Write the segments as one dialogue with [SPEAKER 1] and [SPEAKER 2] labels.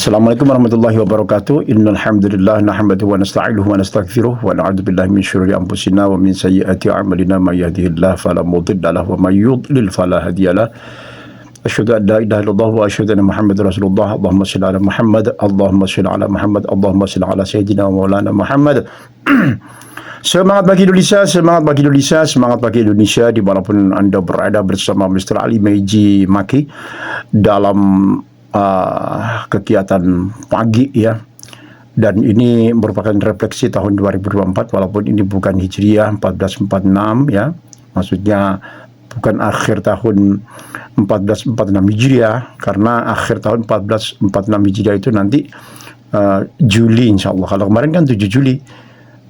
[SPEAKER 1] Assalamualaikum warahmatullahi wabarakatuh. Innal hamdalillah nahmaduhu wa nasta'inuhu wa nastaghfiruh wa na'udzu billahi min syururi anfusina wa min sayyiati a'malina may yahdihillahu fala mudilla lahu wa may yudlil fala hadiyalah. Asyhadu an la ilaha illallah wa asyhadu anna Muhammadar Rasulullah. Allahumma shalli ala Muhammad, Allahumma shalli ala Muhammad, Allahumma shalli ala sayyidina wa maulana Muhammad. Semangat bagi Indonesia, semangat bagi Indonesia, semangat bagi Indonesia dimanapun Anda berada bersama Mr. Ali Meiji Maki dalam kegiatan pagi ya. Dan ini merupakan refleksi tahun 2024 walaupun ini bukan Hijriah 1446 ya. Maksudnya bukan akhir tahun 1446 Hijriah, karena akhir tahun 1446 Hijriah itu nanti Juli insyaallah. Kalau kemarin kan 7 Juli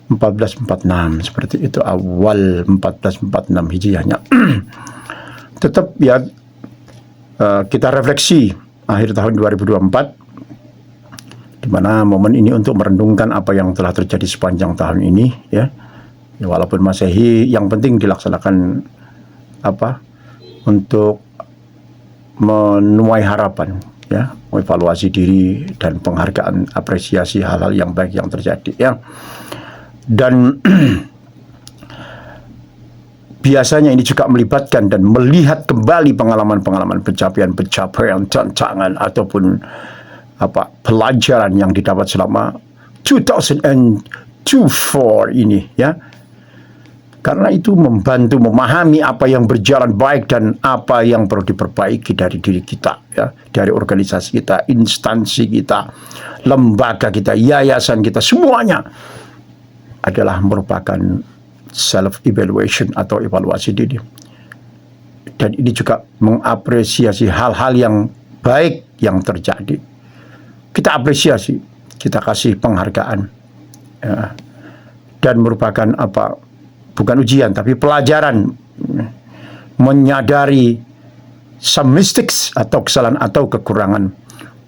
[SPEAKER 1] 1446, seperti itu awal 1446 Hijriahnya. Tetap ya, kita refleksi akhir tahun 2024, di mana momen ini untuk merenungkan apa yang telah terjadi sepanjang tahun ini ya. Walaupun Masehi, yang penting dilaksanakan untuk menuai harapan ya, evaluasi diri dan penghargaan, apresiasi hal-hal yang baik yang terjadi ya. Dan biasanya ini juga melibatkan dan melihat kembali pengalaman-pengalaman, pencapaian-pencapaian, tantangan ataupun pelajaran yang didapat selama 2024 ini ya. Karena itu membantu memahami apa yang berjalan baik dan apa yang perlu diperbaiki dari diri kita ya, dari organisasi kita, instansi kita, lembaga kita, yayasan kita, semuanya adalah merupakan self-evaluation atau evaluasi diri. Dan ini juga mengapresiasi hal-hal yang baik yang terjadi. Kita apresiasi, kita kasih penghargaan ya. Dan merupakan bukan ujian tapi pelajaran, menyadari some mistakes atau kesalahan atau kekurangan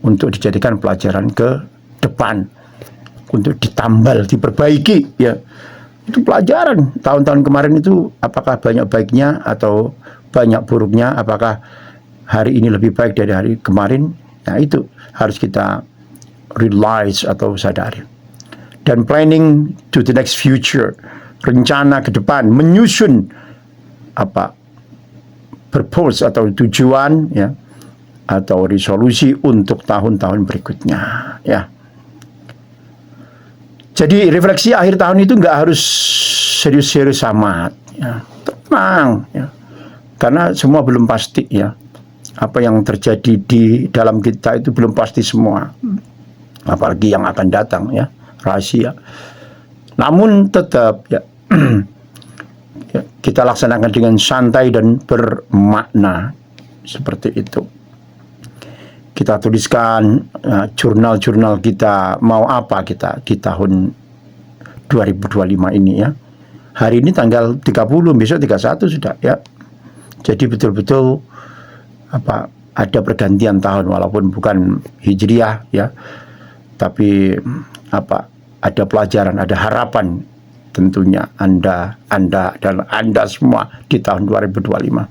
[SPEAKER 1] untuk dijadikan pelajaran ke depan, untuk ditambal, diperbaiki ya. Itu pelajaran tahun-tahun kemarin itu, apakah banyak baiknya atau banyak buruknya, apakah hari ini lebih baik dari hari kemarin. Nah itu harus kita realize atau sadari. Dan planning to the next future, rencana ke depan, menyusun purpose atau tujuan ya, atau resolusi untuk tahun-tahun berikutnya ya. Jadi refleksi akhir tahun itu nggak harus serius-serius amat ya. Tenang ya. Karena semua belum pasti ya. Apa yang terjadi di dalam kita itu belum pasti semua. Apalagi yang akan datang ya, rahasia. Namun tetap ya, kita laksanakan dengan santai dan bermakna, seperti itu. Kita tuliskan jurnal-jurnal kita, mau apa kita di tahun 2025 ini ya. Hari ini tanggal 30, besok 31 sudah ya. Jadi betul-betul ada pergantian tahun walaupun bukan Hijriah ya. Tapi ada pelajaran, ada harapan tentunya Anda dan Anda semua di tahun 2025.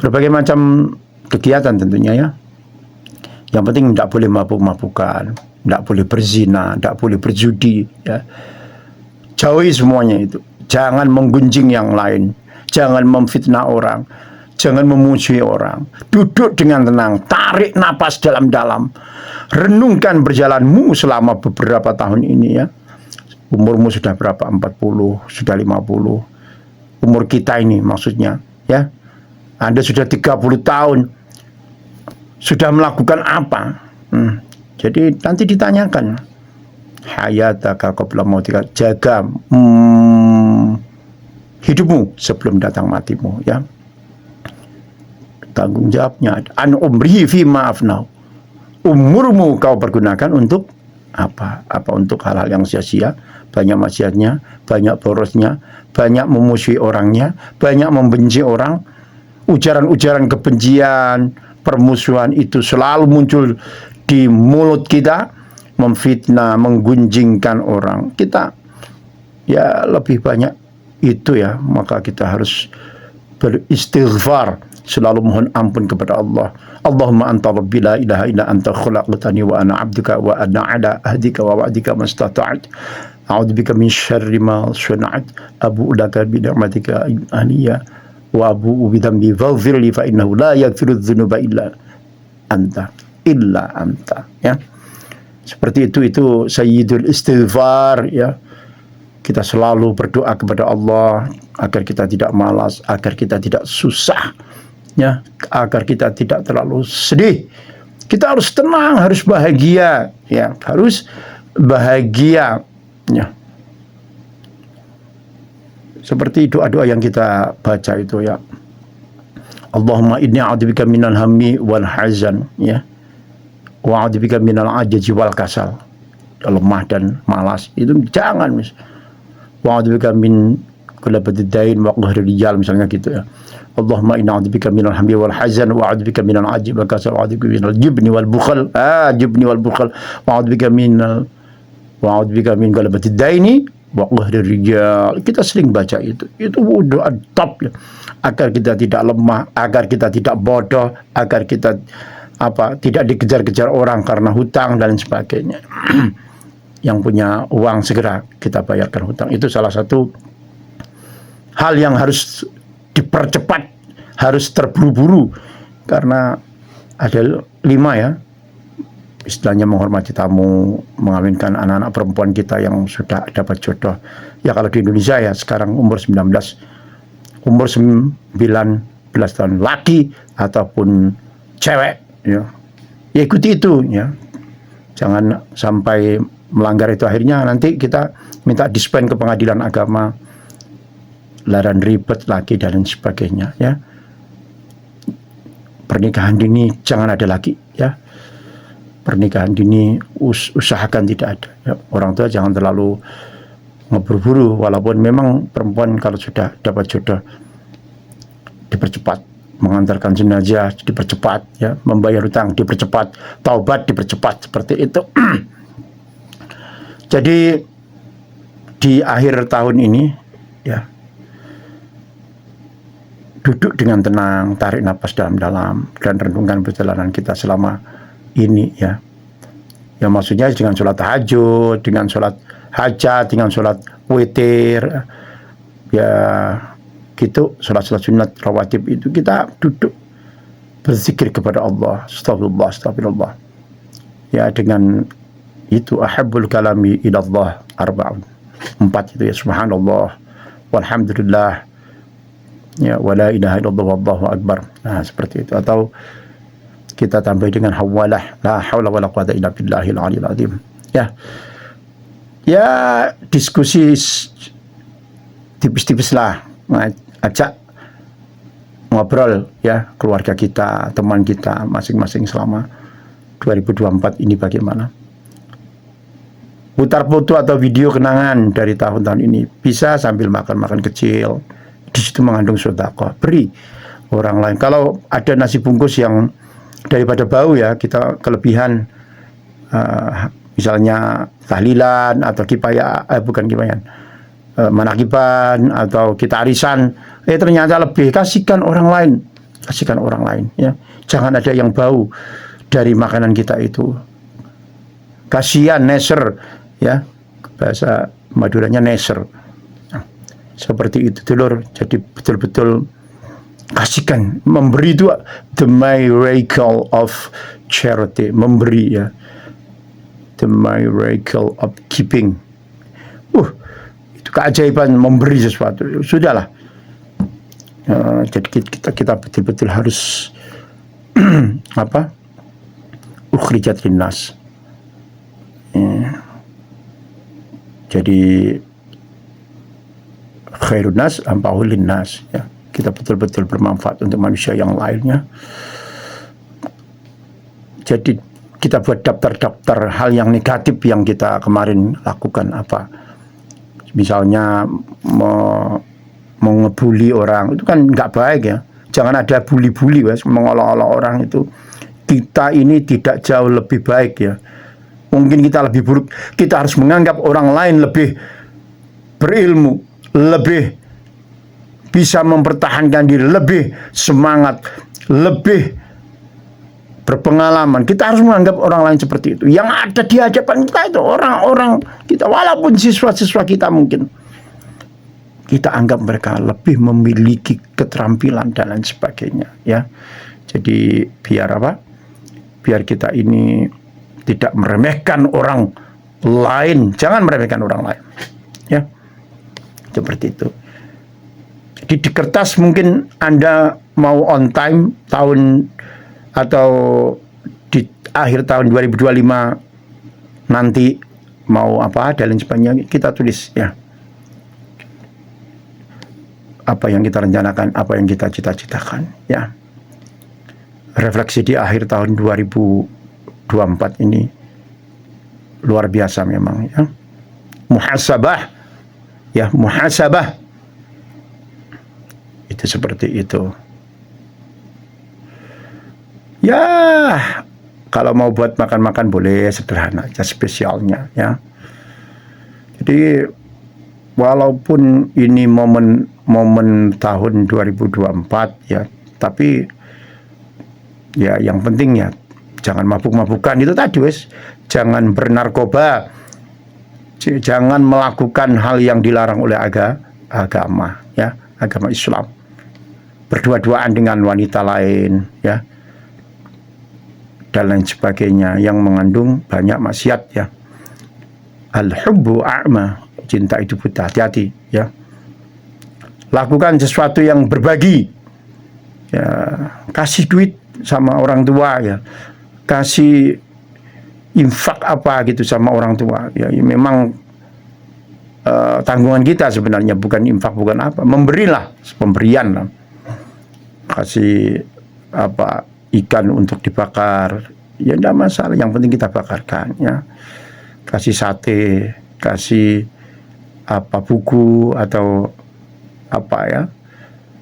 [SPEAKER 1] Berbagai macam kegiatan tentunya ya. Yang penting tidak boleh mabuk-mabukan, tidak boleh berzina, tidak boleh berjudi ya. Jauhi semuanya itu. Jangan menggunjing yang lain, jangan memfitnah orang, jangan memuji orang. Duduk dengan tenang, tarik napas dalam-dalam, renungkan berjalanmu selama beberapa tahun ini ya. Umurmu sudah berapa? 40, sudah 50. Umur kita ini maksudnya ya. Anda sudah 30 tahun, sudah melakukan apa? Jadi nanti ditanyakan, hayataka qabla mautika, jaga hidupmu sebelum datang matimu ya. Tanggung jawabnya, an umrihi fi ma'afnau, umurmu kau pergunakan untuk apa? Untuk hal-hal yang sia-sia, banyak maksiatnya, banyak borosnya, banyak memusuhi orangnya, banyak membenci orang. Ujaran-ujaran kebencian, permusuhan itu selalu muncul di mulut kita, memfitnah, menggunjingkan orang. Kita ya lebih banyak itu ya, maka kita harus beristighfar selalu mohon ampun kepada Allah. Allahumma anta rabbi la ilaha illa anta khalaqtani wa ana 'abduka wa ana 'ala ahdika wa wa'dika mastata'tu. A'udzubika min syarri ma sana'tu. Abu'u laka bi ni'matika aliyya wa abu'u bi dhanbi faghfir li fa innahu la yaghfiru dzunuba illa anta. Ya. Seperti itu sayyidul istighfar ya. Kita selalu berdoa kepada Allah agar kita tidak malas, agar kita tidak susah, ya, agar kita tidak terlalu sedih. Kita harus tenang, harus bahagia, ya, harus bahagia, ya. Seperti doa-doa yang kita baca itu, ya. Allahumma inni a'udzubika minal hammi wal hazan, ya. Wa a'udzubika minal ajazi wal kasal. Lemah dan malas itu jangan, wa'udzubika min ghalabati dain wa qahri rijal, misalnya gitu ya. Allahumma inna a'udzubika minal hammi wal hazan wa a'udzubika minal ajzi wal kasal wa a'udzubika minal jubni wal bukhal wa a'udzubika min ghalabati daini wa qahri rijal. Kita sering baca itu doa top ya, agar kita tidak lemah, agar kita tidak bodoh, agar kita tidak dikejar-kejar orang karena hutang dan sebagainya. Yang punya uang segera kita bayarkan hutang. Itu salah satu hal yang harus dipercepat, harus terburu-buru, karena ada 5 ya, istilahnya menghormati tamu, mengawinkan anak-anak perempuan kita yang sudah dapat jodoh. Ya kalau di Indonesia ya sekarang umur 19 tahun laki ataupun cewek ya. Ya ikuti itu ya. Jangan sampai melanggar itu, akhirnya nanti kita minta dispen ke pengadilan agama, larang ribet lagi dan sebagainya ya. Pernikahan dini jangan ada lagi ya. Pernikahan dini usahakan tidak ada ya. Orang tua jangan terlalu ngeburu-buru, walaupun memang perempuan kalau sudah dapat jodoh dipercepat, mengantarkan jenazah dipercepat ya, membayar hutang dipercepat, taubat dipercepat, seperti itu. Jadi di akhir tahun ini ya, duduk dengan tenang, tarik napas dalam-dalam dan renungkan perjalanan kita selama ini ya. Ya maksudnya dengan sholat tahajud, dengan sholat hajat, dengan sholat witir ya gitu, sholat sunat rawatib itu kita duduk berzikir kepada Allah, astagfirullah ya, dengan itu ahabbul kalami ilallah arba'un, 4 itu ya, subhanallah walhamdulillah ya, wala ilaha illallah wallahu akbar. Nah seperti itu, atau kita tambah dengan hawalah la haula wala quwata illa billahil aliyil azim ya. Ya diskusi tipis-tipis lah, ajak ngobrol ya, keluarga kita, teman kita masing-masing selama 2024 ini bagaimana. Putar foto atau video kenangan dari tahun-tahun ini, bisa sambil makan-makan kecil, di situ mengandung sedekah, beri orang lain. Kalau ada nasi bungkus yang daripada bau ya, kita kelebihan misalnya tahlilan atau manakiban atau kita arisan, ternyata lebih, kasihkan orang lain ya. Jangan ada yang bau dari makanan kita itu, kasihan, neser ya, bahasa Maduranya neser. Nah, seperti itu dulur. Jadi betul-betul kasihkan, memberi itu the miracle of charity, memberi ya, the miracle of giving. Itu keajaiban memberi sesuatu. Sudahlah. Jadi kita betul-betul harus ukhrijat linnas. Jadi khairun nas anfa'uhum linnas ya. Kita betul-betul bermanfaat untuk manusia yang lainnya. Jadi kita buat daftar-daftar hal yang negatif yang kita kemarin lakukan apa. Misalnya mengebuli orang, itu kan nggak baik ya. Jangan ada bully-bully ya, mengolok-olok orang itu. Kita ini tidak jauh lebih baik ya. Mungkin kita lebih buruk. Kita harus menganggap orang lain lebih berilmu, lebih bisa mempertahankan diri, lebih semangat, lebih berpengalaman. Kita harus menganggap orang lain seperti itu. Yang ada di hadapan kita itu orang-orang kita, walaupun siswa-siswa kita mungkin kita anggap mereka lebih memiliki keterampilan dan lain sebagainya, ya. Jadi biar apa? Biar kita ini tidak meremehkan orang lain, jangan meremehkan orang lain, ya. Seperti itu. Jadi di kertas mungkin Anda mau on time tahun atau di akhir tahun 2025 nanti mau apa dan lain sebagainya, kita tulis, ya, apa yang kita rencanakan, apa yang kita cita-citakan, ya. Refleksi di akhir tahun 2024 ini luar biasa memang, ya. Muhasabah, ya, muhasabah. Itu seperti itu. Ya, kalau mau buat makan-makan boleh, sederhana aja spesialnya, ya. Jadi walaupun ini momen tahun 2024, ya, tapi ya yang penting ya jangan mabuk-mabukan itu tadi, wes. Jangan bernarkoba, jangan melakukan hal yang dilarang oleh agama, ya, agama Islam. Berdua-duaan dengan wanita lain, ya, dan lain sebagainya yang mengandung banyak maksiat, ya. Al-hubbu a'ma, cinta itu buta, hati-hati, ya. Lakukan sesuatu yang berbagi, ya, kasih duit sama orang tua, ya, kasih infak apa gitu sama orang tua, ya, memang tanggungan kita sebenarnya, bukan infak, bukan apa, memberilah, pemberian lah. Kasih apa, ikan untuk dibakar, ya tidak masalah, yang penting kita bakarkan, ya. Kasih sate, kasih apa, buku atau apa, ya,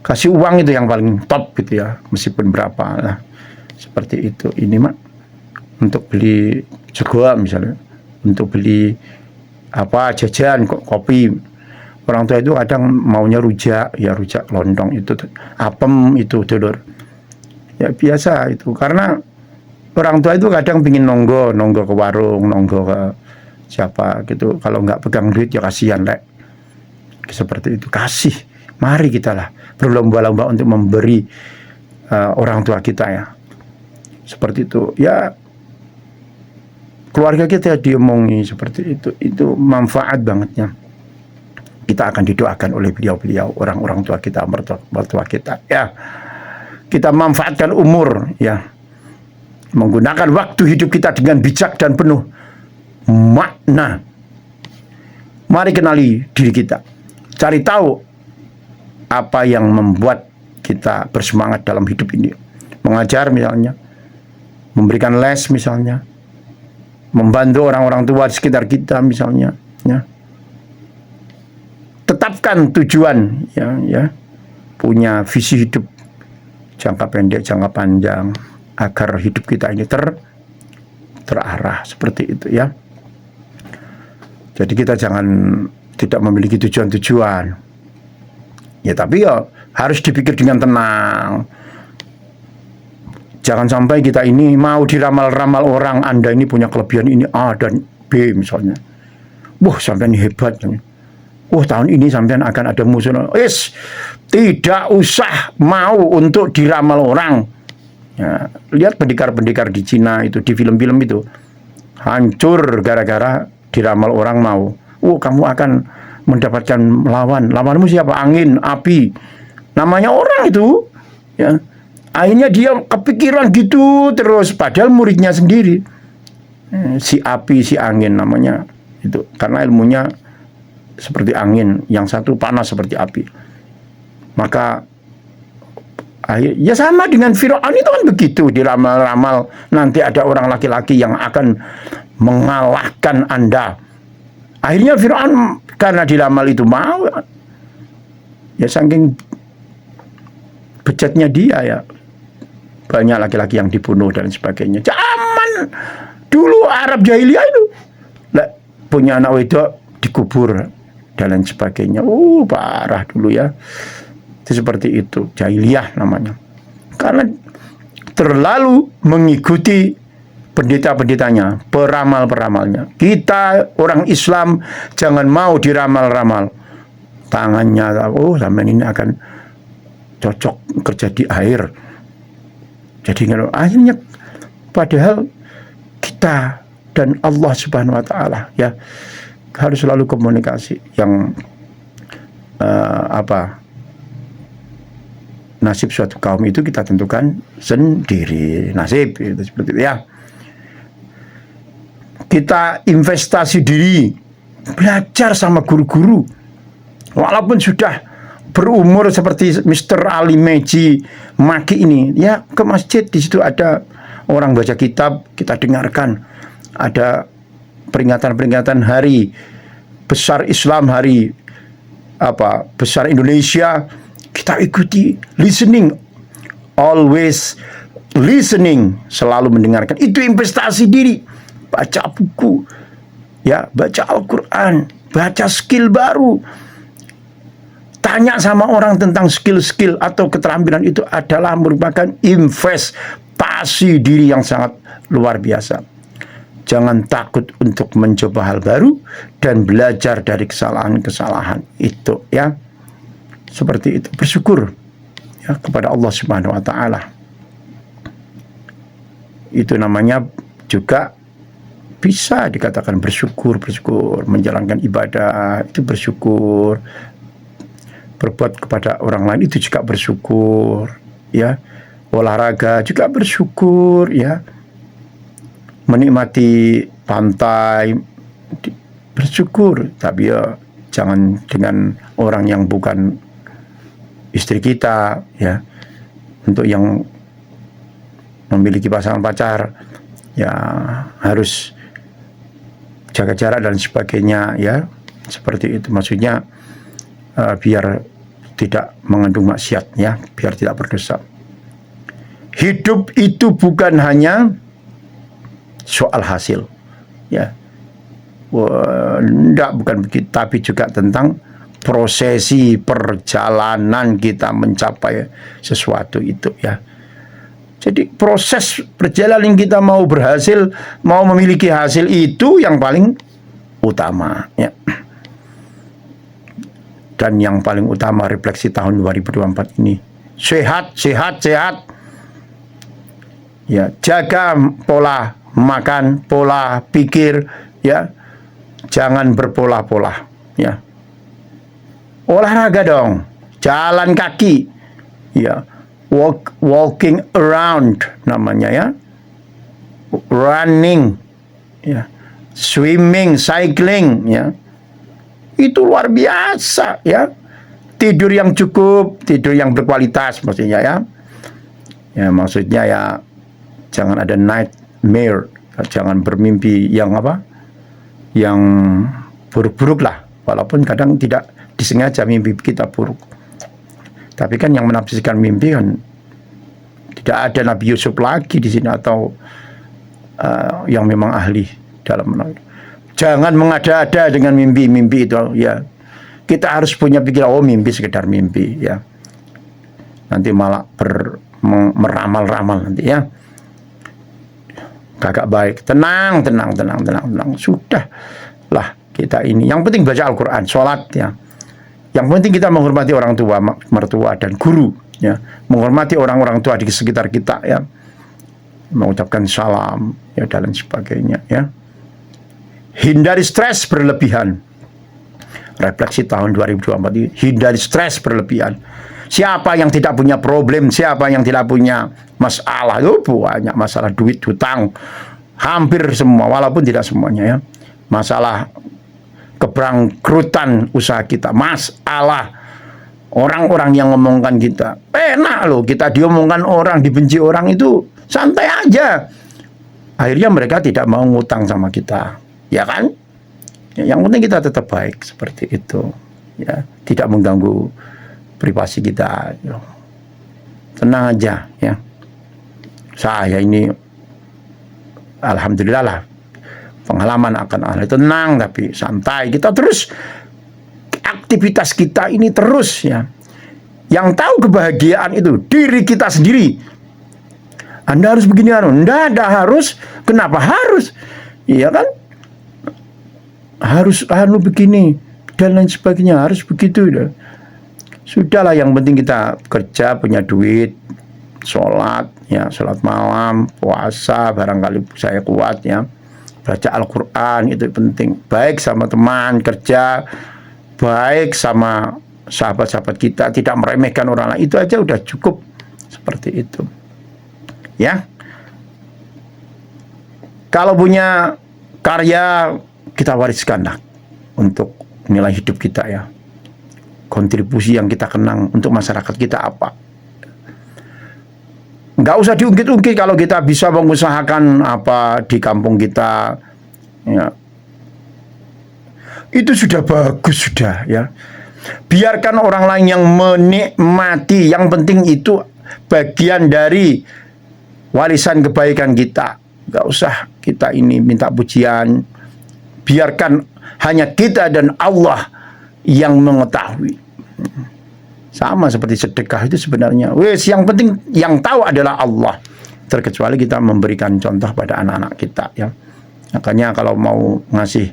[SPEAKER 1] kasih uang, itu yang paling top gitu, ya, meskipun berapa lah, seperti itu. Ini mak untuk beli juga misalnya, untuk beli apa, jajan, kopi. Orang tua itu kadang maunya rujak, ya, rujak lontong itu, apem itu, dulur, ya, biasa itu. Karena orang tua itu kadang pingin nonggo ke warung, nonggo ke siapa gitu, kalau nggak pegang duit ya kasihan, lek. Seperti itu. Kasih, mari kita lah berlomba-lomba untuk memberi orang tua kita, ya, seperti itu, ya. Keluarga kita diomongi seperti itu manfaat bangetnya. Kita akan didoakan oleh beliau-beliau, orang-orang tua kita, mertua kita, ya. Kita manfaatkan umur, ya, menggunakan waktu hidup kita dengan bijak dan penuh makna. Mari kenali diri kita, cari tahu apa yang membuat kita bersemangat dalam hidup ini. Mengajar misalnya, memberikan les misalnya, membantu orang-orang tua di sekitar kita misalnya, ya. Tetapkan tujuan, ya, punya visi hidup jangka pendek, jangka panjang, agar hidup kita ini terarah seperti itu, ya. Jadi kita jangan tidak memiliki tujuan-tujuan, ya, tapi ya harus dipikir dengan tenang. Jangan sampai kita ini mau diramal-ramal orang, Anda ini punya kelebihan ini A dan B misalnya. Wah, sampean hebat. Wah, tahun ini sampean akan ada musuh. Tidak usah mau untuk diramal orang. Ya, lihat pendekar-pendekar di Cina itu, di film-film itu, hancur gara-gara diramal orang mau. Kamu akan mendapatkan lawan. Lawanmu siapa? Angin, api. Namanya orang itu, ya. Akhirnya dia kepikiran gitu terus, padahal muridnya sendiri si api, si angin namanya itu, karena ilmunya seperti angin, yang satu panas seperti api. Maka ya sama dengan Firaun itu kan begitu, diramal-ramal nanti ada orang laki-laki yang akan mengalahkan Anda. Akhirnya Firaun karena diramal itu mau, ya, saking bejatnya dia, ya, banyak laki-laki yang dibunuh dan sebagainya. Zaman dulu Arab jahiliyah itu, punya anak wedok dikubur dan lain sebagainya. Parah dulu, ya. itu seperti itu, jahiliyah namanya. Karena terlalu mengikuti pendeta-pendetanya, peramal-peramalnya. Kita orang Islam jangan mau diramal-ramal. Tangannya, oh zaman ini akan cocok kerja di air. Jadi akhirnya padahal kita dan Allah Subhanahu wa taala ya harus selalu komunikasi yang nasib suatu kaum itu kita tentukan sendiri, nasib itu seperti itu ya. Kita investasi diri, belajar sama guru-guru walaupun sudah berumur seperti Mr. Ali Meji Maki ini ya, ke masjid, di situ ada orang baca kitab, kita dengarkan, ada peringatan-peringatan hari besar Islam, hari besar Indonesia, kita ikuti, listening, always listening, selalu mendengarkan. Itu investasi diri. Baca buku, ya, baca Al-Quran, baca skill baru, tanya sama orang tentang skill-skill atau keterampilan, itu adalah merupakan investasi diri yang sangat luar biasa. Jangan takut untuk mencoba hal baru dan belajar dari kesalahan-kesalahan itu ya. Seperti itu, bersyukur ya kepada Allah Subhanahu wa taala. Itu namanya juga bisa dikatakan bersyukur, menjalankan ibadah itu bersyukur. Berbuat kepada orang lain itu juga bersyukur ya. Olahraga juga bersyukur ya. Menikmati pantai bersyukur, tapi ya jangan dengan orang yang bukan istri kita ya. Untuk yang memiliki pasangan pacar ya harus jaga jarak dan sebagainya ya, seperti itu. Maksudnya biar tidak mengandung maksiat ya, biar tidak berdosa. Hidup itu bukan hanya soal hasil ya, bukan begitu, tapi juga tentang prosesi perjalanan kita mencapai sesuatu itu ya. Jadi proses perjalanan kita mau berhasil, mau memiliki hasil, itu yang paling utama ya. Dan yang paling utama refleksi tahun 2024 ini, sehat ya, jaga pola makan, pola pikir ya, jangan berpola-pola ya. Olahraga dong, jalan kaki ya, walking around namanya ya, running ya, swimming, cycling ya, itu luar biasa ya. Tidur yang cukup, tidur yang berkualitas maksudnya ya. Ya maksudnya ya, jangan ada nightmare, jangan bermimpi yang yang buruk-buruk lah, walaupun kadang tidak disengaja mimpi kita buruk. Tapi kan yang menafsirkan mimpi kan tidak ada Nabi Yusuf lagi di sini, atau yang memang ahli dalam menafsir. Jangan mengada-ada dengan mimpi-mimpi itu ya. Kita harus punya pikiran, oh mimpi sekedar mimpi ya. Nanti malah meramal-ramal nanti ya. Kagak baik. Tenang. Sudah lah kita ini. Yang penting baca Al-Quran, sholat ya. Yang penting kita menghormati orang tua, mertua dan guru ya. Menghormati orang-orang tua di sekitar kita ya. Mengucapkan salam ya dan sebagainya ya. Hindari stres berlebihan. Refleksi tahun 2024 ini, hindari stres berlebihan. Siapa yang tidak punya problem, siapa yang tidak punya masalah, banyak masalah duit, hutang, hampir semua, walaupun tidak semuanya ya. Masalah kebrangkrutan usaha kita, masalah orang-orang yang ngomongkan kita, enak loh kita diomongkan orang, dibenci orang, itu santai aja. Akhirnya mereka tidak mau ngutang sama kita, ya kan? Yang penting kita tetap baik seperti itu ya, tidak mengganggu privasi kita. Tenang aja ya. Saya ini alhamdulillah lah, pengalaman akan ahli, tenang tapi santai. Kita terus aktivitas kita ini terus ya. Yang tahu kebahagiaan itu diri kita sendiri. Anda harus begini, enggak harus. Kenapa harus? Iya kan? Harus begini dan lain sebagainya, harus begitu. Sudahlah, yang penting kita kerja, punya duit, sholat, ya, sholat malam, puasa, barangkali saya kuat, ya, baca Al-Quran, itu penting. Baik sama teman kerja, baik sama sahabat-sahabat kita, tidak meremehkan orang lain, itu aja udah cukup. Seperti itu, ya. Kalau punya karya, kita wariskanlah untuk nilai hidup kita, ya. Kontribusi yang kita kenang untuk masyarakat kita apa? Nggak usah diungkit-ungkit. Kalau kita bisa mengusahakan apa di kampung kita, ya, itu sudah bagus, sudah, ya. Biarkan orang lain yang menikmati. Yang penting itu bagian dari warisan kebaikan kita. Nggak usah kita ini minta pujian. Biarkan hanya kita dan Allah yang mengetahui. Sama seperti sedekah itu sebenarnya, yang penting yang tahu adalah Allah. Terkecuali kita memberikan contoh pada anak-anak kita, ya. Makanya kalau mau ngasih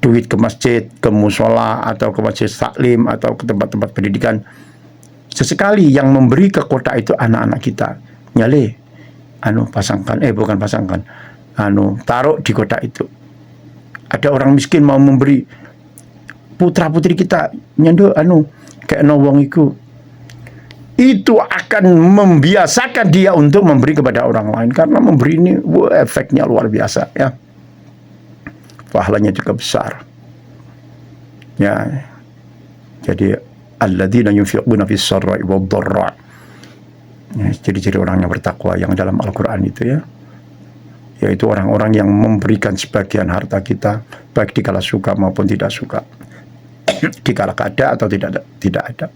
[SPEAKER 1] duit ke masjid, ke musola, atau ke masjid taklim, atau ke tempat-tempat pendidikan, sesekali yang memberi ke kota itu anak-anak kita. Nyale, bukan pasangkan, taruh di kota itu. Ada orang miskin mau memberi, putra putri kita nyando kayak wong itu akan membiasakan dia untuk memberi kepada orang lain, karena memberi ini efeknya luar biasa, ya. Pahalanya juga besar, ya. Jadi alladzina yunfiquna fis sarra'i wad dharra, ya, jadi orang yang bertakwa yang dalam Al-Quran itu, ya, yaitu orang-orang yang memberikan sebagian harta kita, baik dikala suka maupun tidak suka, dikala ada atau tidak ada.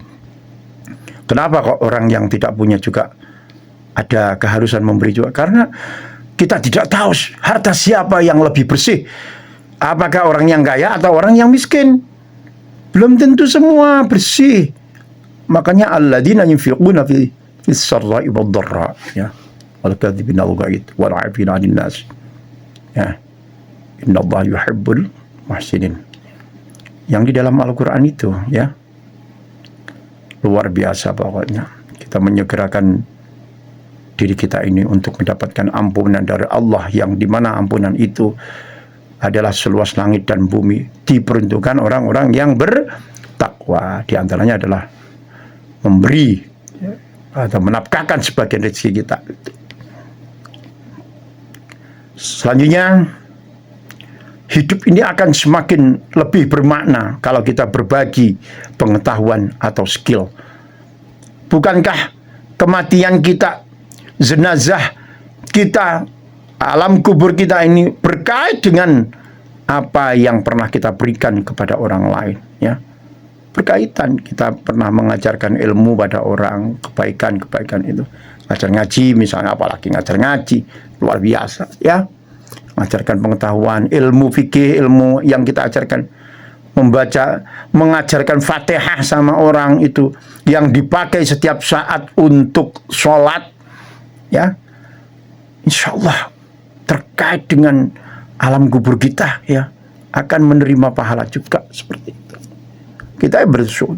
[SPEAKER 1] Kenapa kok orang yang tidak punya juga ada keharusan memberi juga? Karena kita tidak tahu harta siapa yang lebih bersih. Apakah orang yang kaya atau orang yang miskin? Belum tentu semua bersih. Makanya alladzina yunfiquna fis sarra'i wad dharra, ya. Wal kadzibina al-ghaidz wal 'afina 'anil nas. Ya. Innallaha yuhibbul muhsinin. Yang di dalam Al-Quran itu, ya, luar biasa pokoknya. Kita menyegerakan diri kita ini untuk mendapatkan ampunan dari Allah, yang dimana ampunan itu adalah seluas langit dan bumi, diperuntukkan orang-orang yang bertakwa. Di antaranya adalah memberi, ya, atau menafkahkan sebagian rezeki kita. Selanjutnya, hidup ini akan semakin lebih bermakna kalau kita berbagi pengetahuan atau skill. Bukankah kematian kita, jenazah kita, alam kubur kita ini berkait dengan apa yang pernah kita berikan kepada orang lain, ya. Berkaitan, kita pernah mengajarkan ilmu pada orang, kebaikan itu. Ngajar ngaji misalnya, apalagi ngajar ngaji, luar biasa, ya. Mengajarkan pengetahuan, ilmu fikih, ilmu yang kita ajarkan, membaca, mengajarkan Fatihah sama orang itu, yang dipakai setiap saat untuk sholat, ya. Insya Allah terkait dengan alam kubur kita, ya, akan menerima pahala juga seperti itu. Kita bersyukur,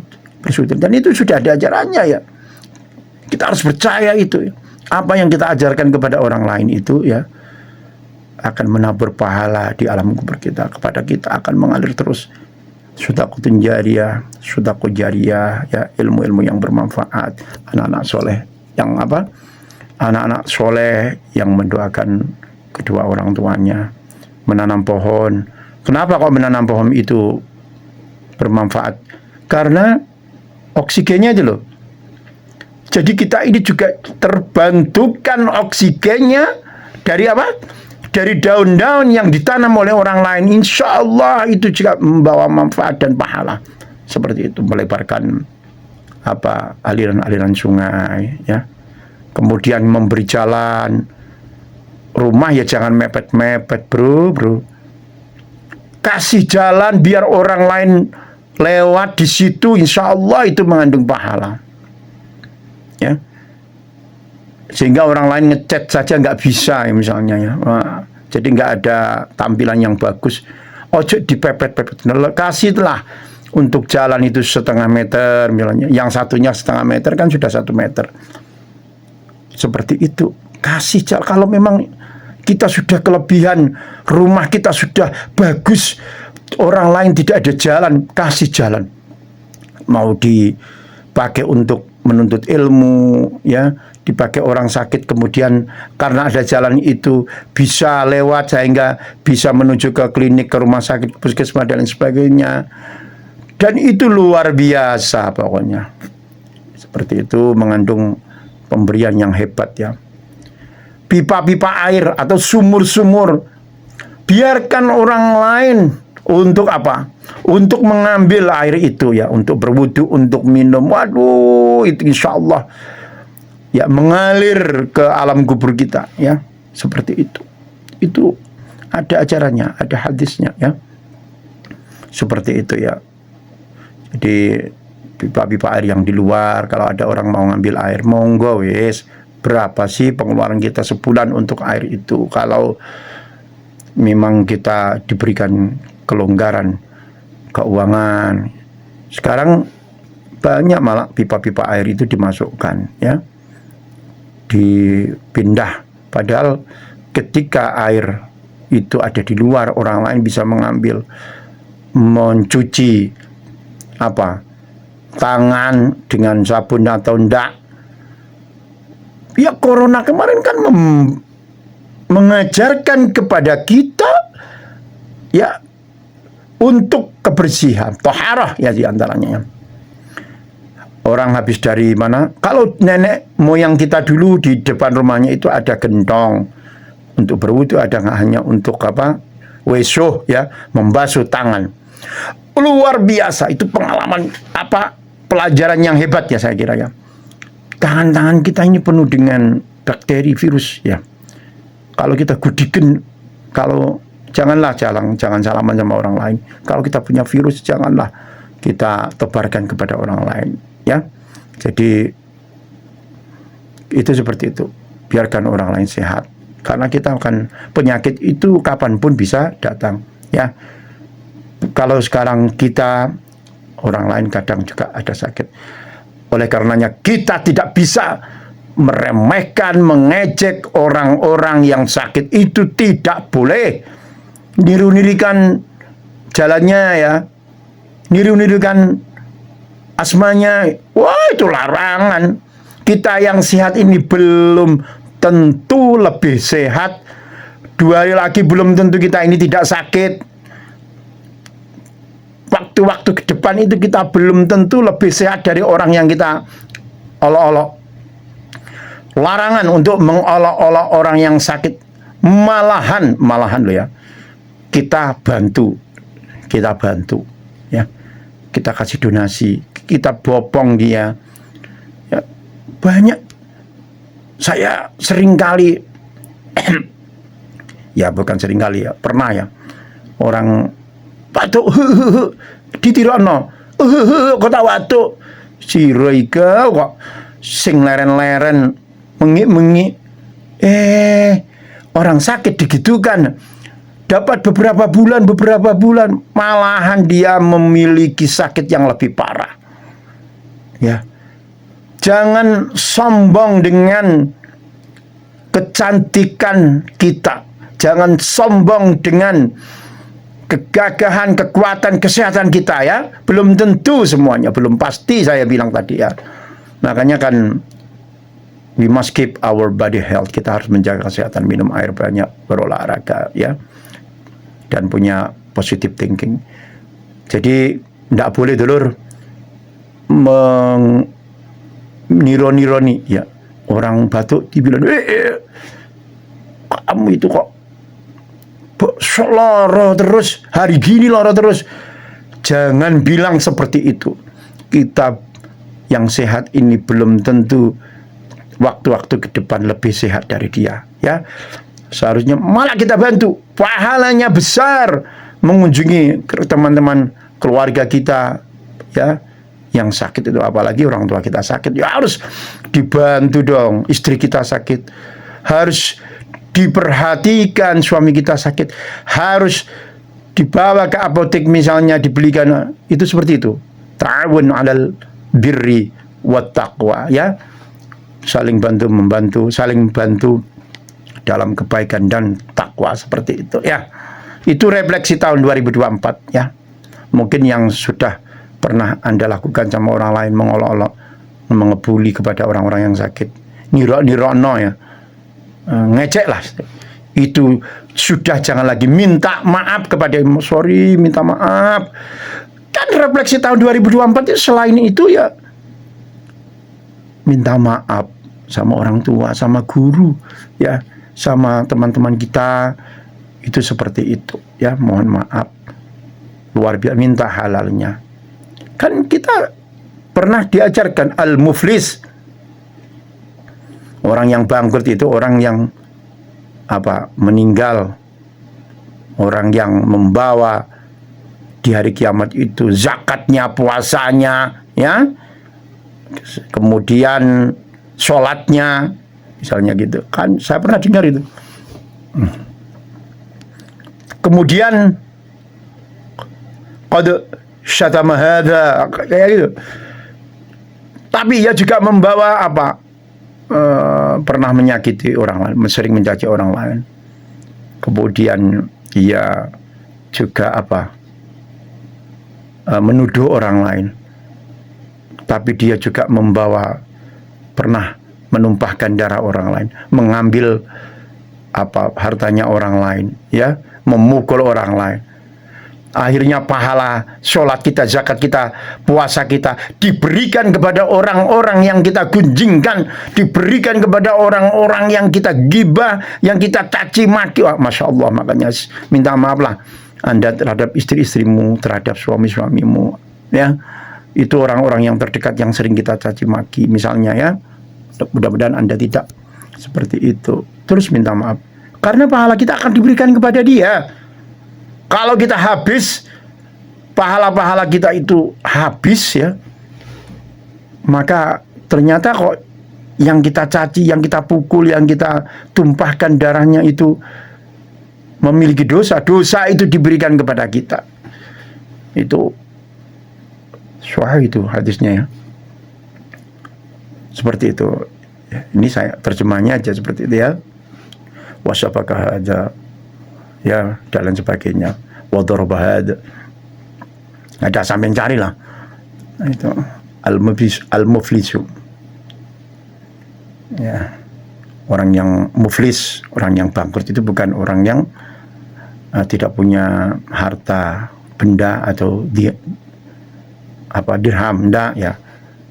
[SPEAKER 1] dan itu sudah ada ajarannya, ya. Kita harus percaya itu, ya. Apa yang kita ajarkan kepada orang lain itu, ya, akan menabur pahala di alam kubur kita. Kepada kita akan mengalir terus sedekah jariyah, ya, ilmu-ilmu yang bermanfaat, anak-anak soleh yang anak-anak soleh yang mendoakan kedua orang tuanya, menanam pohon. Kenapa kok menanam pohon itu bermanfaat? Karena oksigennya itu loh. Jadi kita ini juga terbantukan oksigennya dari apa? Dari daun-daun yang ditanam oleh orang lain. Insya Allah itu juga membawa manfaat dan pahala. Seperti itu, melebarkan aliran-aliran sungai, ya. Kemudian memberi jalan. Rumah ya jangan mepet-mepet, bro. Kasih jalan biar orang lain lewat di situ, insya Allah itu mengandung pahala. ya, sehingga orang lain ngechat saja nggak bisa ya, misalnya ya. Wah, jadi nggak ada tampilan yang bagus. Ojo dipepet-pepet, kasihlah untuk jalan itu 1,5 meter misalnya, yang satunya 1,5 meter kan sudah 1 meter, seperti itu. Kasih jalan. Kalau memang kita sudah kelebihan, rumah kita sudah bagus, orang lain tidak ada jalan, kasih jalan. Mau dipakai untuk menuntut ilmu, ya, dipakai orang sakit, kemudian karena ada jalan itu bisa lewat sehingga bisa menuju ke klinik, ke rumah sakit, puskesmas dan lain sebagainya. Dan itu luar biasa pokoknya. Seperti itu, mengandung pemberian yang hebat ya. Pipa-pipa air atau sumur-sumur, biarkan orang lain untuk apa? Untuk mengambil air itu ya, untuk berwudu, untuk minum. Waduh, itu insya Allah ya mengalir ke alam kubur kita ya, seperti itu. Itu ada ajarannya, ada hadisnya ya, seperti itu ya. Jadi pipa-pipa air yang di luar, kalau ada orang mau ngambil air, monggo wis. Berapa sih pengeluaran kita sebulan untuk air itu? Kalau memang kita diberikan kelonggaran keuangan, sekarang banyak malah pipa-pipa air itu dimasukkan ya, dipindah. Padahal ketika air itu ada di luar, orang lain bisa mengambil, mencuci apa tangan dengan sabun atau enggak. Ya, corona kemarin kan mengajarkan kepada kita ya untuk kebersihan, toharah ya diantaranya. Orang habis dari mana? Kalau nenek moyang kita dulu di depan rumahnya itu ada gentong untuk berwudu, ada nggak hanya untuk apa? Wesuh ya, membasuh tangan. Luar biasa, itu pengalaman apa? Pelajaran yang hebat ya saya kira ya. Tangan-tangan kita ini penuh dengan bakteri, virus ya. Kalau kita gudikan, kalau jangan salaman sama orang lain. Kalau kita punya virus, janganlah kita tebarkan kepada orang lain ya. Jadi itu seperti itu. Biarkan orang lain sehat. Karena kita akan, penyakit itu kapanpun bisa datang ya. Kalau sekarang kita, orang lain kadang juga ada sakit. Oleh karenanya kita tidak bisa meremehkan, mengejek orang-orang yang sakit. Itu tidak boleh. Niru-nirikan jalannya ya, niru-nirikan asmanya, wah itu larangan. Kita yang sehat ini belum tentu lebih sehat. 2 hari lagi belum tentu kita ini tidak sakit. Waktu-waktu ke depan itu kita belum tentu lebih sehat dari orang yang kita olok-olok. Larangan untuk mengolok-olok orang yang sakit. Malahan loh ya, kita bantu ya, kita kasih donasi, kita bopong dia ya. Banyak, saya seringkali ya bukan seringkali ya, pernah ya, orang batuk ditirokno kota batuk sira ika kok sing leren-leren mengi-mengi, orang sakit digitukan, dapat beberapa bulan malahan dia memiliki sakit yang lebih parah ya. Jangan sombong dengan kecantikan kita, jangan sombong dengan kegagahan, kekuatan, kesehatan kita ya. Belum tentu semuanya, belum pasti, saya bilang tadi ya. Makanya kan we must keep our body health. Kita harus menjaga kesehatan, minum air banyak, berolahraga ya, dan punya positive thinking. Jadi tidak boleh dulur menironi ya. Orang batuk dibilang kamu itu kok loro terus, hari gini loro terus. Jangan bilang seperti itu. Kita yang sehat ini belum tentu waktu-waktu ke depan lebih sehat dari dia ya. Seharusnya malah kita bantu, pahalanya besar, mengunjungi teman-teman keluarga kita ya, yang sakit itu, apalagi orang tua kita sakit, ya harus dibantu dong. Istri kita sakit, harus diperhatikan. Suami kita sakit, harus dibawa ke apotek misalnya, dibelikan. Itu seperti itu. Ta'awun 'alal birri wat taqwa, ya. Saling bantu membantu, saling bantu dalam kebaikan dan takwa, seperti itu, ya. Itu refleksi tahun 2024, ya. Mungkin yang sudah pernah Anda lakukan sama orang lain, mengolok-olok, mengebuli kepada orang-orang yang sakit, nirok-nirokno, ya, ngecek lah, itu sudah. Jangan lagi minta maaf kepada, sorry, minta maaf. Kan refleksi tahun 2024 itu selain itu, ya, minta maaf sama orang tua, sama guru, ya, sama teman-teman kita, itu seperti itu, ya. Mohon maaf, luar biasa, minta halalnya. Kan kita pernah diajarkan al-muflis, orang yang bangkrut itu orang yang meninggal, orang yang membawa di hari kiamat itu zakatnya, puasanya, ya, kemudian sholatnya, misalnya gitu. Kan saya pernah dengar itu. Kemudian qad syatama hadza, kayak gitu. Tapi ia juga membawa pernah menyakiti orang lain, sering mencaci orang lain. Kemudian ia juga menuduh orang lain. Tapi dia juga membawa, pernah menumpahkan darah orang lain, mengambil hartanya orang lain, ya, memukul orang lain. Akhirnya pahala sholat kita, zakat kita, puasa kita diberikan kepada orang-orang yang kita gunjingkan, diberikan kepada orang-orang yang kita gibah, yang kita caci maki. Masya Allah, makanya minta maaflah Anda terhadap istri-istrimu, terhadap suami-suamimu, ya. Itu orang-orang yang terdekat yang sering kita caci maki, misalnya, ya. Mudah-mudahan Anda tidak seperti itu. Terus minta maaf, karena pahala kita akan diberikan kepada dia. Kalau kita habis, pahala-pahala kita itu habis, ya, maka ternyata kok yang kita caci, yang kita pukul, yang kita tumpahkan darahnya itu memiliki dosa. Dosa itu diberikan kepada kita. Itu sahih itu hadisnya, ya. Seperti itu. Ini saya terjemahnya aja seperti itu, ya. Wasabaka hadza, ya, dan lain sebagainya. Wadaraba hadza. Ada sampean carilah. Itu al-muflisu. Ya. Orang yang muflis, orang yang bangkrut itu bukan orang yang tidak punya harta benda atau dirham, enggak, ya.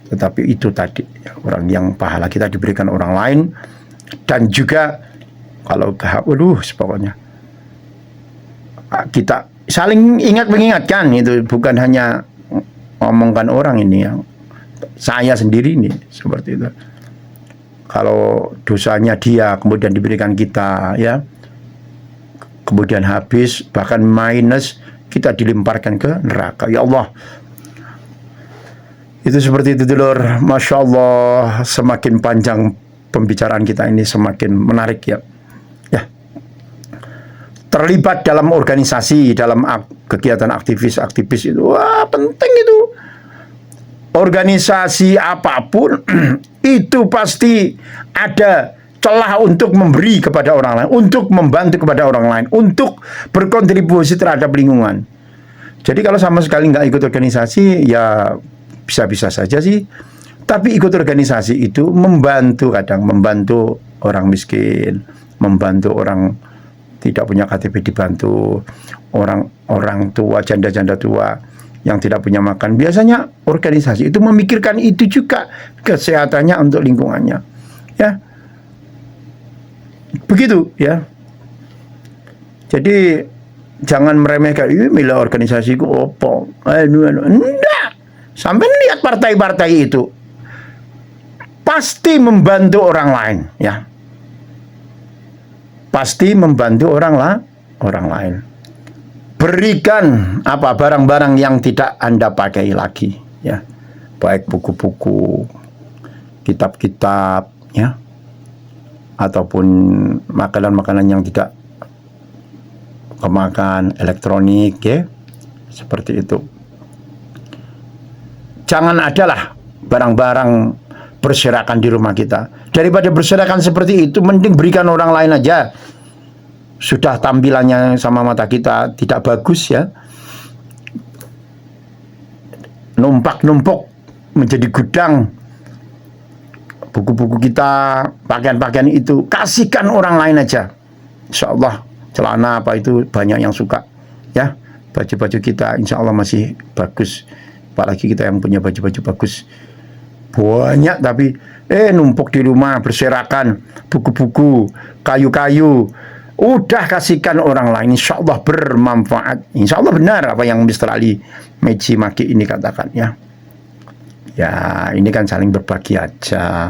[SPEAKER 1] Tetapi itu tadi, ya, orang yang pahala kita diberikan orang lain, dan juga kalau pokoknya kita saling mengingatkan, itu bukan hanya ngomongkan orang ini, ya. Saya sendiri ini seperti itu. Kalau dosanya dia kemudian diberikan kita, ya, kemudian habis, bahkan minus, kita dilemparkan ke neraka. Ya Allah, itu seperti itu, dulur. Masya Allah, semakin panjang pembicaraan kita ini, semakin menarik, ya. Terlibat dalam organisasi, dalam kegiatan aktivis itu, wah, penting itu. Organisasi apapun itu pasti ada celah untuk memberi kepada orang lain, untuk membantu kepada orang lain, untuk berkontribusi terhadap lingkungan. Jadi kalau sama sekali nggak ikut organisasi, ya bisa-bisa saja sih. Tapi ikut organisasi itu membantu, kadang membantu orang miskin, membantu orang tidak punya KTP dibantu, orang tua, janda-janda tua yang tidak punya makan. Biasanya organisasi itu memikirkan itu juga, kesehatannya untuk lingkungannya, ya. Begitu, ya. Jadi jangan meremehkan, ini milah organisasiku opo. Enggak. Sampai lihat partai-partai itu pasti membantu orang lain, ya. Pasti membantu orang lain. Berikan barang-barang yang tidak Anda pakai lagi, ya. baik buku-buku, kitab-kitab, ya, ataupun makanan-makanan yang tidak kemakan, elektronik, ya, seperti itu. Jangan adalah barang-barang berserakan di rumah kita. Daripada berserakan seperti itu, mending berikan orang lain aja. Sudah tampilannya sama mata kita tidak bagus, ya, numpak-numpuk menjadi gudang buku-buku kita, pakaian-pakaian itu, kasihkan orang lain aja. Insya Allah celana apa itu banyak yang suka, ya. Baju-baju kita insya Allah masih bagus, apalagi kita yang punya baju-baju bagus banyak, tapi numpuk di rumah berserakan, buku-buku, kayu-kayu, udah kasihkan orang lain, insya Allah bermanfaat, insya Allah benar apa yang Mr. Ali Meji Maki ini katakan, ya. Ya, ini kan saling berbagi aja.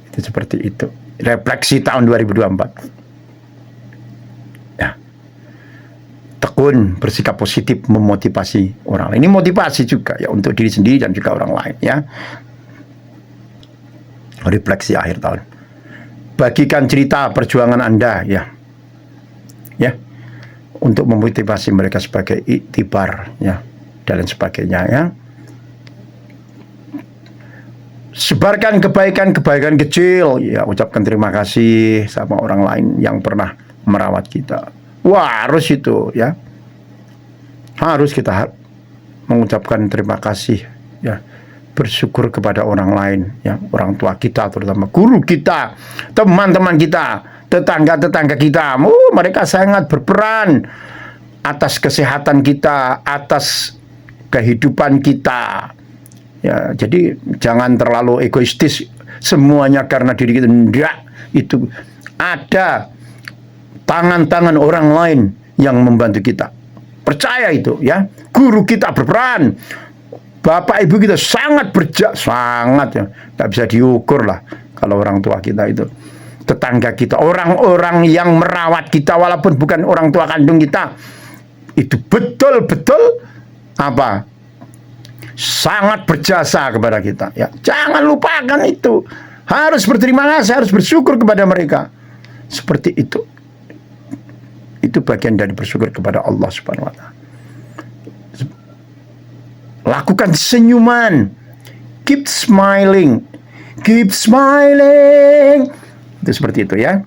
[SPEAKER 1] Itu seperti itu. Refleksi tahun 2024. Ya. Tekun, bersikap positif, memotivasi orang lain. Ini motivasi juga ya untuk diri sendiri dan juga orang lain, ya. Refleksi akhir tahun. Bagikan cerita perjuangan Anda, ya. Ya. Untuk memotivasi mereka sebagai iktibar, ya, dan lain sebagainya, ya. Sebarkan kebaikan-kebaikan kecil, ya, ucapkan terima kasih sama orang lain yang pernah merawat kita. Wah, harus itu, ya. Harus kita mengucapkan terima kasih, ya. Bersyukur kepada orang lain, ya, orang tua kita, terutama guru kita, teman-teman kita, tetangga-tetangga kita. Mereka sangat berperan atas kesehatan kita, atas kehidupan kita. Ya, jadi jangan terlalu egoistis semuanya karena diri kita. Enggak, itu ada tangan-tangan orang lain yang membantu kita. Percaya itu, ya. Guru kita berperan, bapak ibu kita sangat sangat, ya, nggak bisa diukur lah kalau orang tua kita itu. Tetangga kita, orang-orang yang merawat kita walaupun bukan orang tua kandung kita, itu betul-betul apa? Sangat berjasa kepada kita, ya. Jangan lupakan itu. Harus berterima kasih, harus bersyukur kepada mereka. Seperti itu. Itu bagian dari bersyukur kepada Allah Subhanahu wa Ta'ala. Lakukan senyuman. Keep smiling. Keep smiling. Itu seperti itu, ya.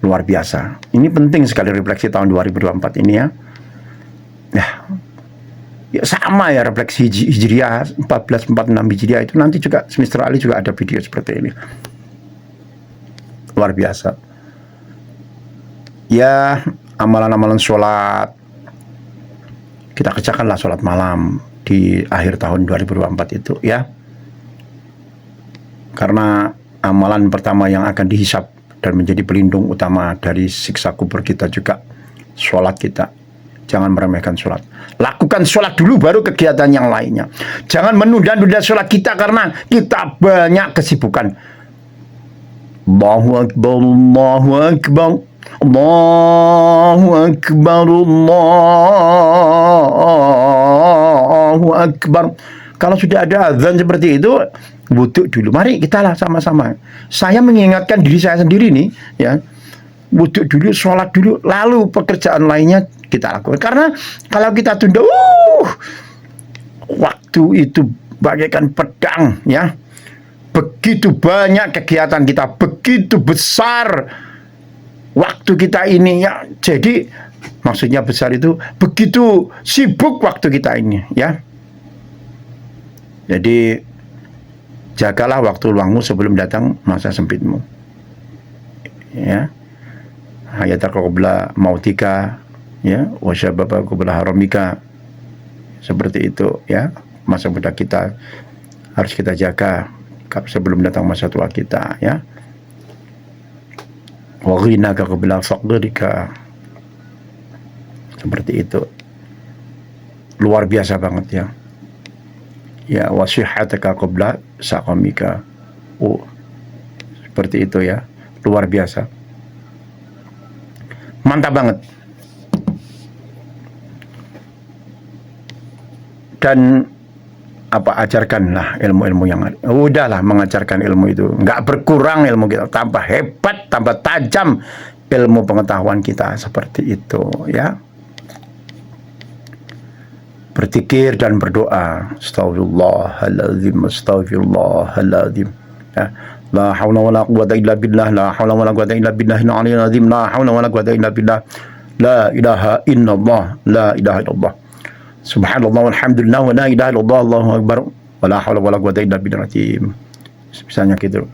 [SPEAKER 1] Luar biasa. Ini penting sekali refleksi tahun 2024 ini, ya. Ya, sama ya refleksi Hijriah 1446 Hijriah itu nanti juga Mr. Ali juga ada video seperti ini. Luar biasa. Ya, amalan-amalan sholat kita kerjakanlah, sholat malam di akhir tahun 2024 itu, ya. Karena amalan pertama yang akan dihisap dan menjadi pelindung utama dari siksa kubur kita juga sholat kita. Jangan meremehkan sholat. Lakukan sholat dulu baru kegiatan yang lainnya. Jangan menunda-nunda sholat kita karena kita banyak kesibukan. Allahu Akbar, Allahu Akbar, Allahu Akbar, Allahu Akbar. Kalau sudah ada azan seperti itu, wudhu dulu. Mari kita lah sama-sama. Saya mengingatkan diri saya sendiri nih, ya. Wudhu dulu, sholat dulu, lalu pekerjaan lainnya kita lakukan. Karena kalau kita tunda, waktu itu bagaikan pedang, ya. Begitu banyak kegiatan kita, begitu besar waktu kita ini, ya. Jadi maksudnya besar itu begitu sibuk waktu kita ini, ya. Jadi jagalah waktu luangmu sebelum datang masa sempitmu, ya. Hayataka qabla mautika, ya, wa syababaka qabla haramika. Seperti itu, ya. Masa muda kita harus kita jaga sebelum datang masa tua kita, ya. Wa ghinaka qabla faqrika. Seperti itu. Luar biasa banget, ya. Ya, wa sihhataka qabla saqamika. Seperti itu, ya. Luar biasa. Mantap banget. Dan apa ajarkanlah ilmu-ilmu yang ada. Udahlah mengajarkan ilmu itu, nggak berkurang ilmu kita, tambah hebat, tambah tajam ilmu pengetahuan kita, seperti itu ya. Berzikir dan berdoa, astagfirullahaladzim, astagfirullahaladzim ya. La haula wala quwata illa billah, la haula wala quwata illa billahil aliyyil azim, la haula wala quwata illa billah, la ilaha illallah, la ilaha illallah, subhanallah walhamdulillah wa la ilaha illallah, Allahu akbar, wa la haula wala quwata illa billahil azim. Misalnya gitu.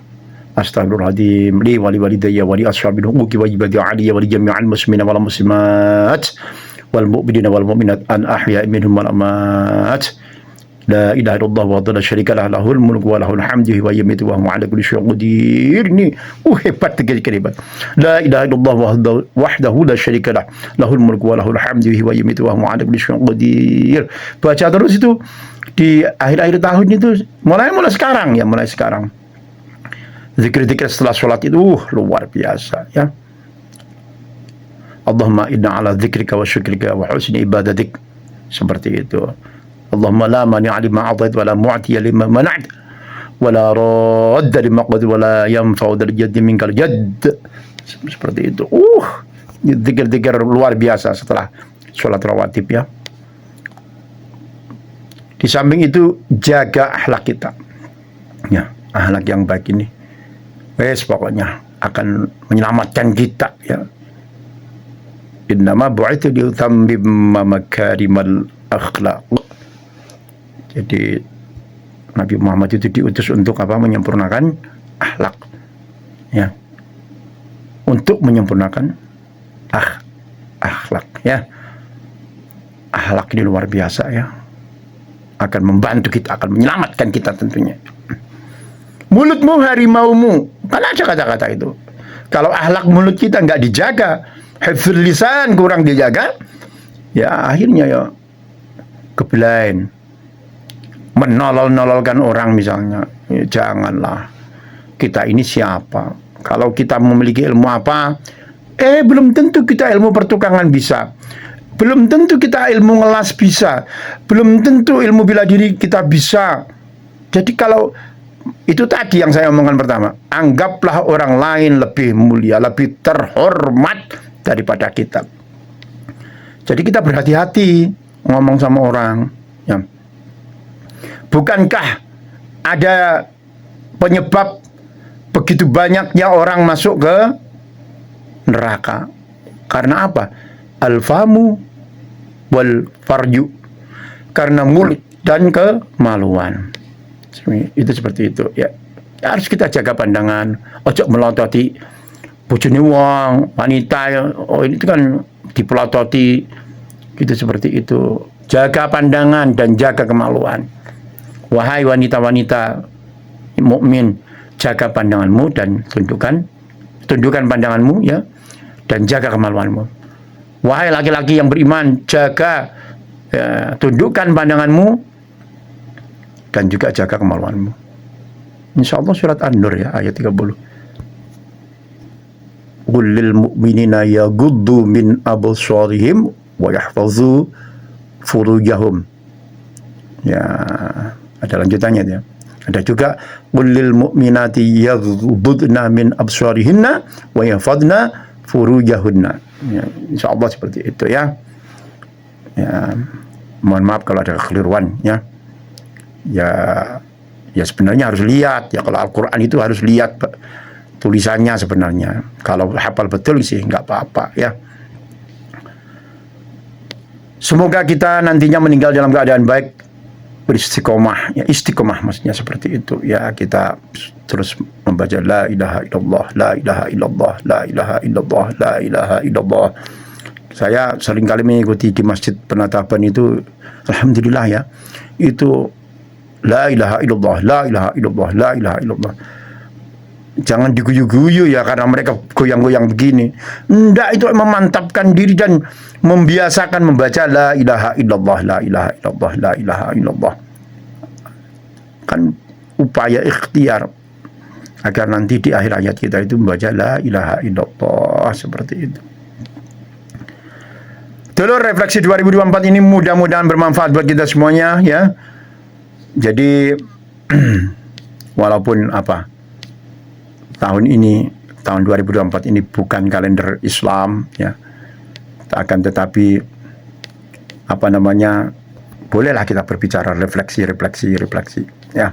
[SPEAKER 1] Astaghfirullahaladzim li wa li walidayya wa li ashabil huquqi wa ibadi aliyya wa li jami'al muslimina wal muslimat wal mu'minina wal mu'minat an ahya'i minhum wal amat. La ilaha illallah wa la syarika lah, lahul mulku wa lahul hamdu wa yumiitu wa huwa ala kulli syai'in qadir. Ini hebat sekali hebat. La ilaha illallah wahdahu la syarika lah, lahul mulku wa lahul hamdu wa yumiitu wa huwa ala kulli syai'in qadir. Baca terus itu di akhir-akhir tahun itu, mulai sekarang ya, mulai sekarang. Zikir-zikir setelah sholat itu luar biasa ya. Allahumma inna ala zikrika wa syukrika wa husni ibadatik, seperti itu. Allahumma la mani'a lima a'tait wa la mu'tiya lima mana'at wa la radda lima qadait wa la yanfa'u dzal jaddi minkal jadd, seperti itu. Zikir-zikir luar biasa setelah sholat rawatib ya. Di samping itu jaga akhlak kita ya, akhlak yang baik ini pokoknya akan menyelamatkan kita ya. Innama bu'ithu liutammima makarimal akhlaq. Jadi Nabi Muhammad itu diutus untuk apa? Menyempurnakan akhlak ya, untuk menyempurnakan akhlak ya. Akhlak ini luar biasa ya, akan membantu kita, akan menyelamatkan kita tentunya. Mulutmu harimaumu, kan ada kata-kata itu. Kalau akhlak mulut kita nggak dijaga, hifdzul lisan kurang dijaga, ya akhirnya ya kebelain, menolol-nololkan orang misalnya. Ya, janganlah. Kita ini siapa? Kalau kita memiliki ilmu apa, belum tentu kita ilmu pertukangan bisa, belum tentu kita ilmu ngelas bisa, belum tentu ilmu bela diri kita bisa. Jadi kalau itu tadi yang saya omongkan pertama, anggaplah orang lain lebih mulia, lebih terhormat daripada kita. Jadi kita berhati-hati ngomong sama orang ya. Bukankah ada penyebab begitu banyaknya orang masuk ke neraka? Karena apa? Al-famu wal farju, karena mulut dan kemaluan. Itu seperti itu ya. Harus kita jaga pandangan, ojo melototi bojone wong, wanita ya. Ini kan dipelototi gitu, seperti itu. Jaga pandangan dan jaga kemaluan. Wahai wanita-wanita mukmin, jaga pandanganmu dan tundukkan pandanganmu ya, dan jaga kemaluanmu. Wahai laki-laki yang beriman, jaga ya, tundukkan pandanganmu dan juga jaga kemaluanmu. Insyaallah surat An-Nur ya, ayat 30. Qul lil mu'minina yaghuddu min absarihim wa yahfazu furujahum. Ya, ada lanjutannya ya. Ada juga qul lil mu'minati yaghuddna min absarihinna wa yahfazna furujahunna. Ya, insyaallah seperti itu ya. Ya, mohon maaf kalau ada kekeliruan ya. Ya sebenarnya harus lihat ya, kalau Al-Quran itu harus lihat tulisannya sebenarnya. Kalau hafal betul sih nggak apa-apa ya. Semoga kita nantinya meninggal dalam keadaan baik, beristiqomah ya, istiqomah maksudnya seperti itu ya. Kita terus membaca la ilaha illallah, la ilaha illallah, la ilaha illallah, la ilaha illallah. Saya seringkali mengikuti di Masjid Penatapan itu, alhamdulillah ya, itu la ilaha illallah, la ilaha illallah, la ilaha illallah. Jangan diguyu-guyu ya karena mereka goyang-goyang begini. Enggak, itu memantapkan diri dan membiasakan membaca la ilaha illallah, la ilaha illallah, la ilaha illallah. Kan upaya ikhtiar agar nanti di akhir ayat kita itu membaca la ilaha illallah, seperti itu. Dulu refleksi 2024 ini mudah-mudahan bermanfaat buat kita semuanya ya. Jadi walaupun tahun ini, tahun 2024 ini bukan kalender Islam ya, akan tetapi bolehlah kita berbicara refleksi ya.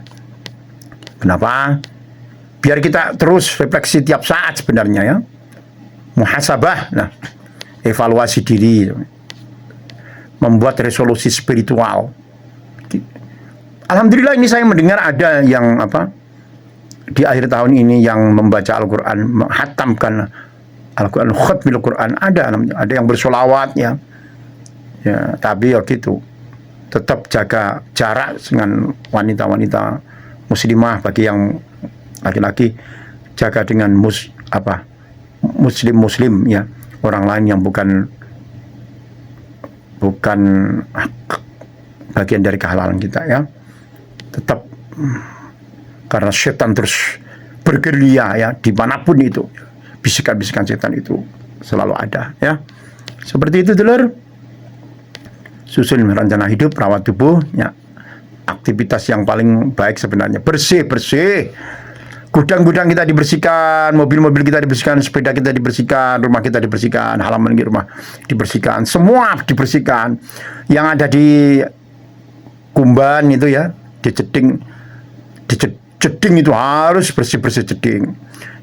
[SPEAKER 1] Kenapa? Biar kita terus refleksi tiap saat sebenarnya ya. Muhasabah, evaluasi diri, membuat resolusi spiritual. Alhamdulillah ini saya mendengar ada yang di akhir tahun ini yang membaca Al-Quran, menghatamkan Al-Quran, khatmil Quran, ada yang bersolawat ya. Ya, tapi ya gitu, tetap jaga jarak dengan wanita-wanita muslimah. Bagi yang laki-laki, jaga dengan muslim ya, orang lain yang bukan bagian dari kehalalan kita ya. Tetap, karena setan terus bergerilya ya, dimanapun itu bisikan-bisikan setan itu selalu ada ya. Seperti itu dulur, susun rencana hidup, rawat tubuh ya. Aktivitas yang paling baik sebenarnya bersih. Gudang-gudang kita dibersihkan, mobil-mobil kita dibersihkan, sepeda kita dibersihkan, rumah kita dibersihkan, halaman di rumah dibersihkan, semua dibersihkan. Yang ada di kumban itu ya, di ceding itu harus bersih-bersih ceding.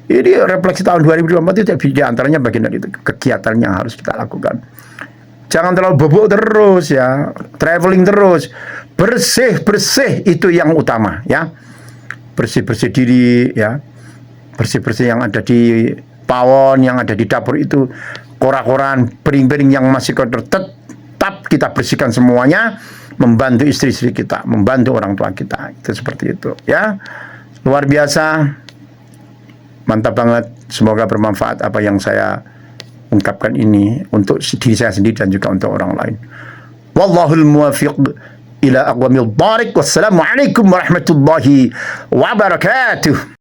[SPEAKER 1] Ini refleksi tahun 2024 itu di antaranya bagian dari itu, kegiatan yang harus kita lakukan. Jangan terlalu bobok terus ya, traveling terus. Bersih itu yang utama ya. Bersih diri ya. Bersih yang ada di pawon, yang ada di dapur itu, korak-koran, piring-piring yang masih kotor, tetap kita bersihkan semuanya, membantu istri-istri kita, membantu orang tua kita. Itu seperti itu ya. Luar biasa. Mantap banget. Semoga bermanfaat apa yang saya ungkapkan ini untuk diri saya sendiri dan juga untuk orang lain. Wallahul muwaffiq ila aqwamil barik. Wassalamualaikum warahmatullahi wabarakatuh.